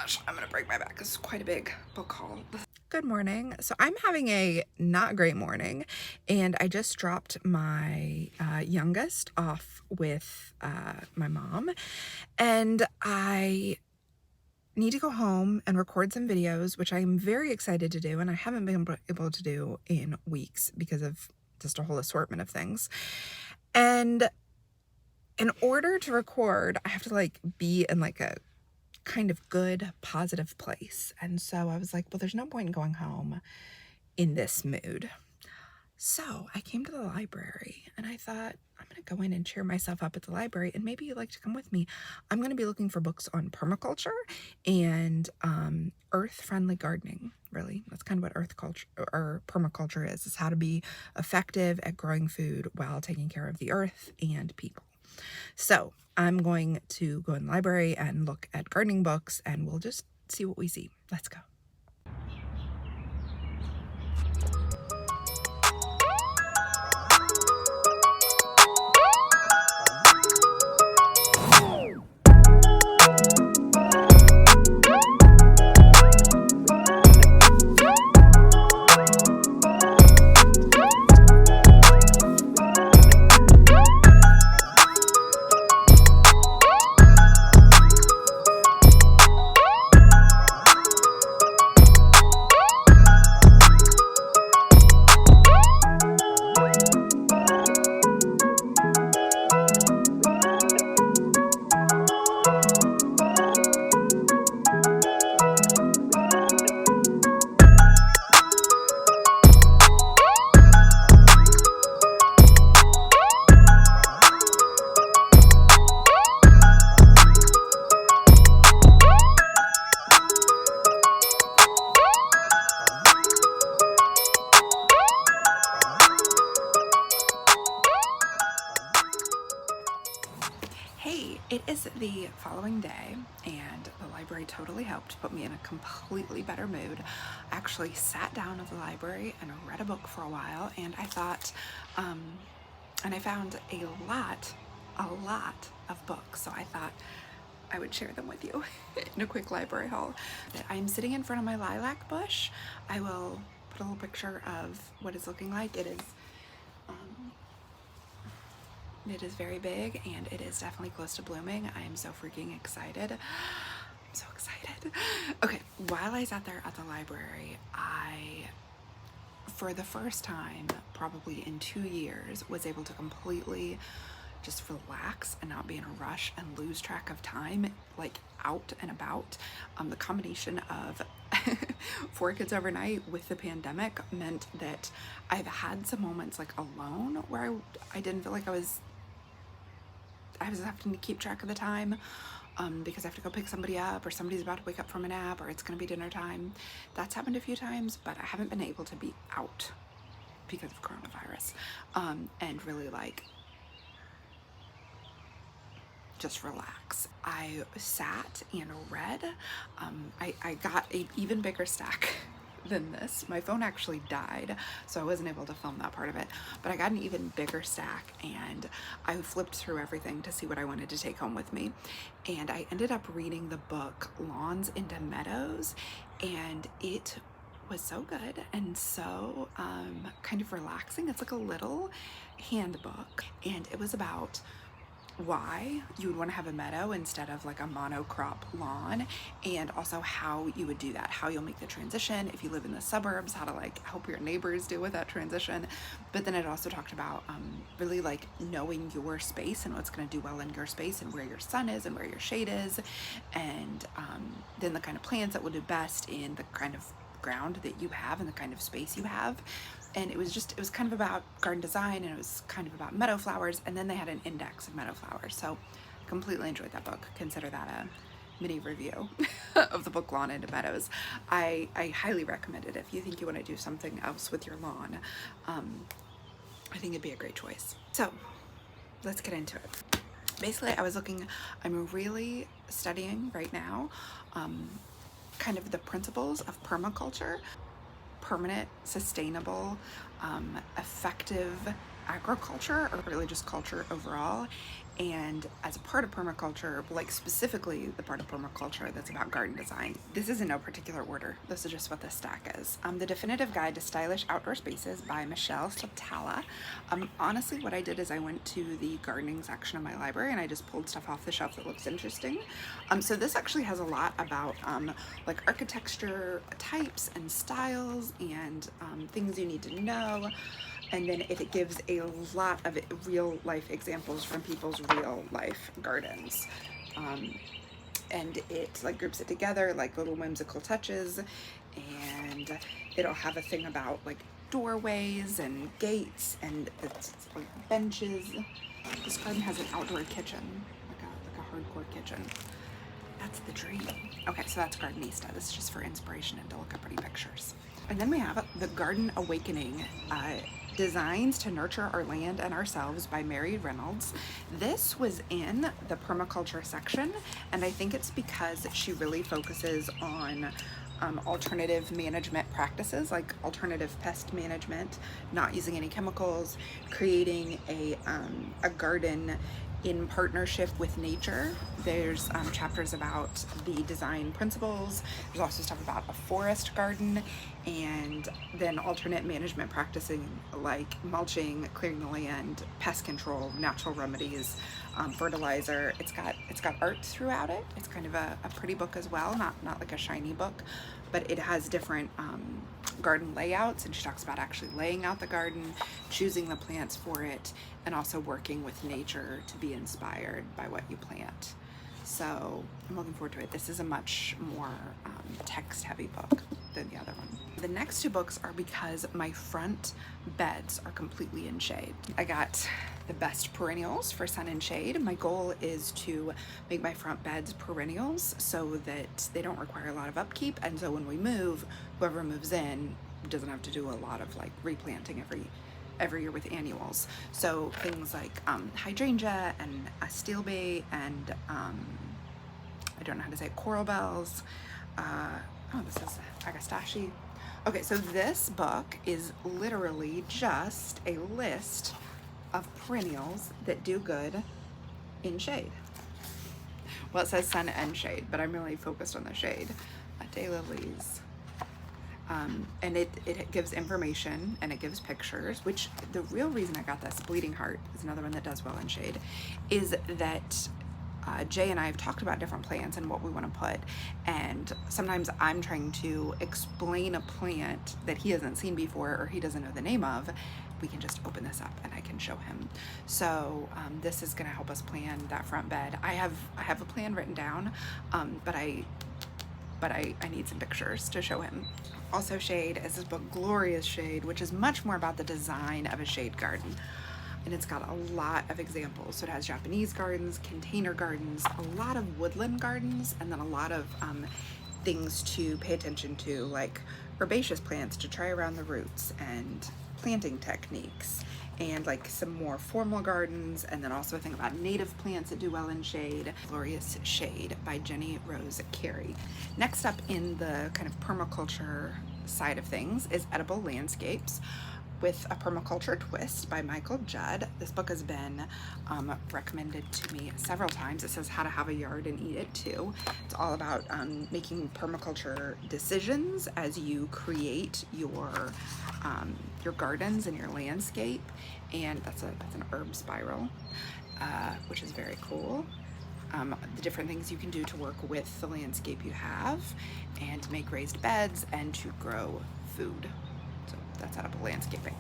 gosh, I'm gonna break my back. This is quite a big book haul. Good morning. So I'm having a not great morning, and I just dropped my youngest off with my mom, and I need to go home and record some videos, which I'm very excited to do, and I haven't been able to do in weeks because of just a whole assortment of things. And in order to record, I have to be in a kind of good, positive place. And so I was like, well, there's no point in going home in this mood. So I came to the library and I thought, I'm going to go in and cheer myself up at the library, and maybe you'd like to come with me. I'm going to be looking for books on permaculture and earth-friendly gardening. Really, that's kind of what earth culture or permaculture is how to be effective at growing food while taking care of the earth and people. So I'm going to go in the library and look at gardening books, and we'll just see what we see. Let's go. Hey, it is the following day, and the library totally helped put me in a completely better mood. I actually sat down at the library and read a book for a while, and I thought, and I found a lot of books, so I thought I would share them with you in a quick library haul. I'm sitting in front of my lilac bush. I will put a little picture of what it's looking like. It is very big, and it is definitely close to blooming. I am so freaking excited. I'm so excited. Okay, while I sat there at the library, I, for the first time, probably in 2 years, was able to completely just relax and not be in a rush and lose track of time, like out and about. The combination of 4 kids overnight with the pandemic meant that I've had some moments like alone where I didn't feel like I was having to keep track of the time because I have to go pick somebody up, or somebody's about to wake up from a nap, or it's going to be dinner time. That's happened a few times, but I haven't been able to be out because of coronavirus and really just relax. I sat and read. I got an even bigger stack than this. My phone actually died, so I wasn't able to film that part of it, but I got an even bigger stack, and I flipped through everything to see what I wanted to take home with me, and I ended up reading the book Lawns into Meadows, and it was so good and so kind of relaxing. It's like a little handbook, and it was about why you would want to have a meadow instead of like a monocrop lawn, and also how you would do that, how you'll make the transition if you live in the suburbs, how to help your neighbors deal with that transition. But then it also talked about really knowing your space and what's going to do well in your space, and where your sun is and where your shade is, and then the kind of plants that will do best in the kind of ground that you have and the kind of space you have. And it was kind of about garden design, and it was kind of about meadow flowers, and then they had an index of meadow flowers. So completely enjoyed that book. Consider that a mini review of the book Lawn into Meadows. I highly recommend it if you think you want to do something else with your lawn. I think it'd be a great choice. So let's get into it. Basically, I'm really studying right now kind of the principles of permaculture. Permanent, sustainable, effective agriculture, or really just culture overall. And as a part of permaculture, like specifically the part of permaculture that's about garden design. This is in no particular order. This is just what this stack is. The Definitive Guide to Stylish Outdoor Spaces by Michelle Sotala. Honestly, what I did is I went to the gardening section of my library and I just pulled stuff off the shelf that looks interesting. So this actually has a lot about like architecture types and styles and things you need to know. And then it gives a lot of real life examples from people's real life gardens. And it like groups it together like little whimsical touches, and it'll have a thing about like doorways and gates and it's like benches. This garden has an outdoor kitchen, like a hardcore kitchen. That's the dream. Okay, so that's Gardenista. This is just for inspiration and to look at pretty pictures. And then we have The Garden Awakening, Designs to Nurture Our Land and Ourselves by Mary Reynolds. This was in the permaculture section, and I think it's because she really focuses on alternative management practices, like alternative pest management, not using any chemicals, creating a garden in partnership with nature. There's chapters about the design principles. There's also stuff about a forest garden, and then alternate management practicing like mulching, clearing the land, pest control, natural remedies, fertilizer. It's got art throughout it. It's kind of a pretty book as well, not like a shiny book, but it has different garden layouts, and she talks about actually laying out the garden, choosing the plants for it, and also working with nature to be inspired by what you plant. So I'm looking forward to it. This is a much more text heavy book than the other one. The next two books are because my front beds are completely in shade. I got the best perennials for sun and shade. My goal is to make my front beds perennials so that they don't require a lot of upkeep, and so when we move, whoever moves in doesn't have to do a lot of like replanting every year with annuals. So things like hydrangea and astilbe and I don't know how to say it, coral bells. Oh, this is agastache. Okay, so this book is literally just a list of perennials that do good in shade. Well, it says sun and shade, but I'm really focused on the shade. Daylilies. And it gives information and it gives pictures, which the real reason I got this, Bleeding Heart is another one that does well in shade, is that Jay and I have talked about different plants and what we want to put, and sometimes I'm trying to explain a plant that he hasn't seen before or he doesn't know the name of. We can just open this up and I can show him. So this is going to help us plan that front bed. I have a plan written down, but I need some pictures to show him. Also shade is this book, Glorious Shade, which is much more about the design of a shade garden. And it's got a lot of examples. So it has Japanese gardens, container gardens, a lot of woodland gardens, and then a lot of things to pay attention to, like herbaceous plants to try around the roots, and planting techniques, and like some more formal gardens, and then also a thing about native plants that do well in shade. Glorious Shade by Jenny Rose Carey. Next up in the kind of permaculture side of things is Edible Landscapes with a Permaculture Twist by Michael Judd. This book has been recommended to me several times. It says how to have a yard and eat it too. It's all about making permaculture decisions as you create your gardens and your landscape. And that's an herb spiral, which is very cool. The different things you can do to work with the landscape you have, and to make raised beds and to grow food. So that's Edible Landscaping.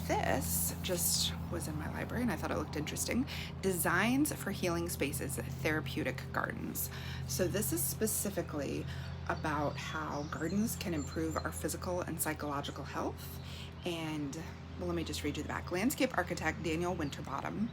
This just was in my library and I thought it looked interesting. Designs for Healing Spaces, Therapeutic Gardens. So this is specifically about how gardens can improve our physical and psychological health. And well, let me just read you the back. Landscape architect Daniel Winterbottom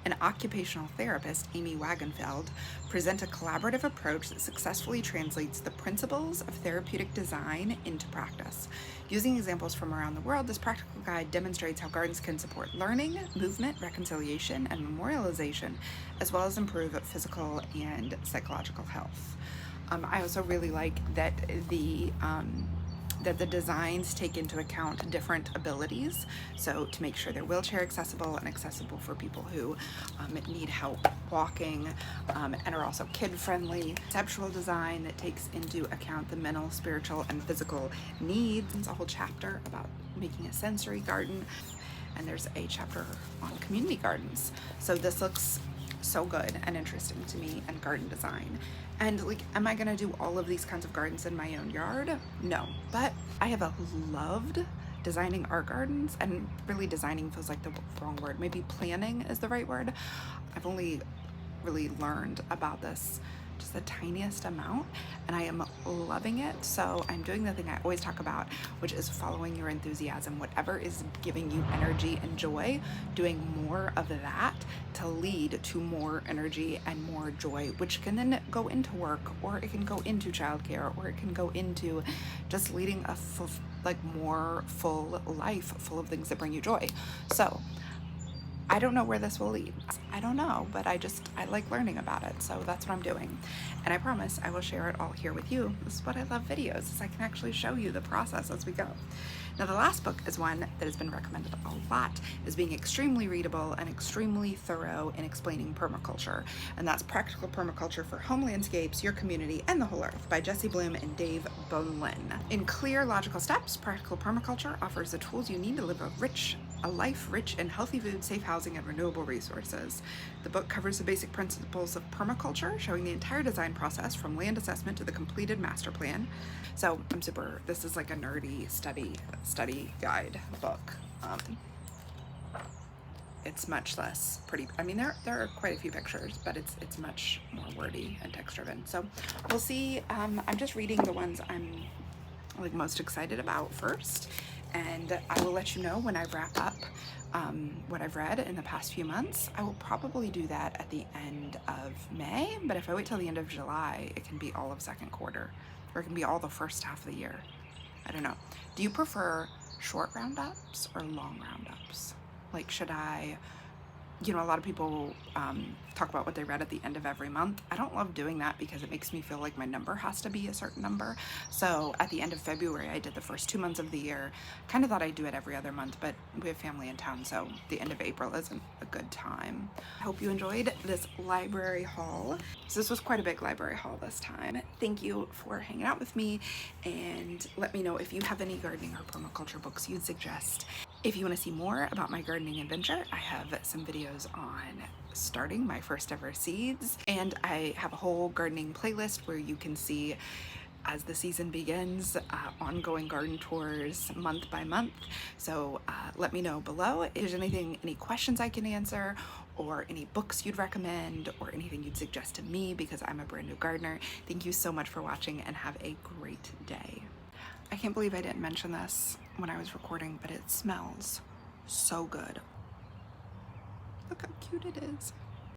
and occupational therapist Amy Wagenfeld present a collaborative approach that successfully translates the principles of therapeutic design into practice. Using examples from around the world, this practical guide demonstrates how gardens can support learning, movement, reconciliation, and memorialization, as well as improve physical and psychological health. I also really like that that the designs take into account different abilities, so to make sure they're wheelchair accessible and accessible for people who need help walking, and are also kid-friendly. Conceptual design that takes into account the mental, spiritual, and physical needs. It's a whole chapter about making a sensory garden, and there's a chapter on community gardens. So this looks so good and interesting to me, and garden design. And like, am I gonna do all of these kinds of gardens in my own yard? No, but I have loved designing art gardens, and really designing feels like the wrong word. Maybe planning is the right word. I've only really learned about this just the tiniest amount, and I am loving it. So I'm doing the thing I always talk about, which is following your enthusiasm. Whatever is giving you energy and joy, doing more of that to lead to more energy and more joy, which can then go into work, or it can go into childcare, or it can go into just leading a more full life full of things that bring you joy. So I don't know where this will lead. I don't know, but I like learning about it. So that's what I'm doing. And I promise I will share it all here with you. This is what I love videos, is I can actually show you the process as we go. Now the last book is one that has been recommended a lot as being extremely readable and extremely thorough in explaining permaculture. And that's Practical Permaculture for Home Landscapes, Your Community, and the Whole Earth by Jesse Bloom and Dave Bowen. In clear, logical steps, Practical Permaculture offers the tools you need to live a life rich in healthy food, safe housing, and renewable resources. The book covers the basic principles of permaculture, showing the entire design process from land assessment to the completed master plan. So this is like a nerdy study guide book. It's much less pretty. I mean, there are quite a few pictures, but it's much more wordy and text driven. So we'll see. I'm just reading the ones I'm like most excited about first, and I will let you know when I wrap up what I've read in the past few months. I will probably do that at the end of May, but if I wait till the end of July, it can be all of second quarter, or it can be all the first half of the year. I don't know. Do you prefer short roundups or long roundups? Like, should I, a lot of people talk about what they read at the end of every month. I don't love doing that because it makes me feel like my number has to be a certain number. So at the end of February, I did the first 2 months of the year. Kind of thought I'd do it every other month, but we have family in town, so the end of April isn't a good time. I hope you enjoyed this library haul. So this was quite a big library haul this time. Thank you for hanging out with me, and let me know if you have any gardening or permaculture books you'd suggest. If you want to see more about my gardening adventure, I have some videos on starting my first ever seeds, and I have a whole gardening playlist where you can see, as the season begins, ongoing garden tours month by month. So let me know below if there's any questions I can answer, or any books you'd recommend, or anything you'd suggest to me, because I'm a brand new gardener. Thank you so much for watching, and have a great day. I can't believe I didn't mention this when I was recording, but it smells so good. Look how cute it is.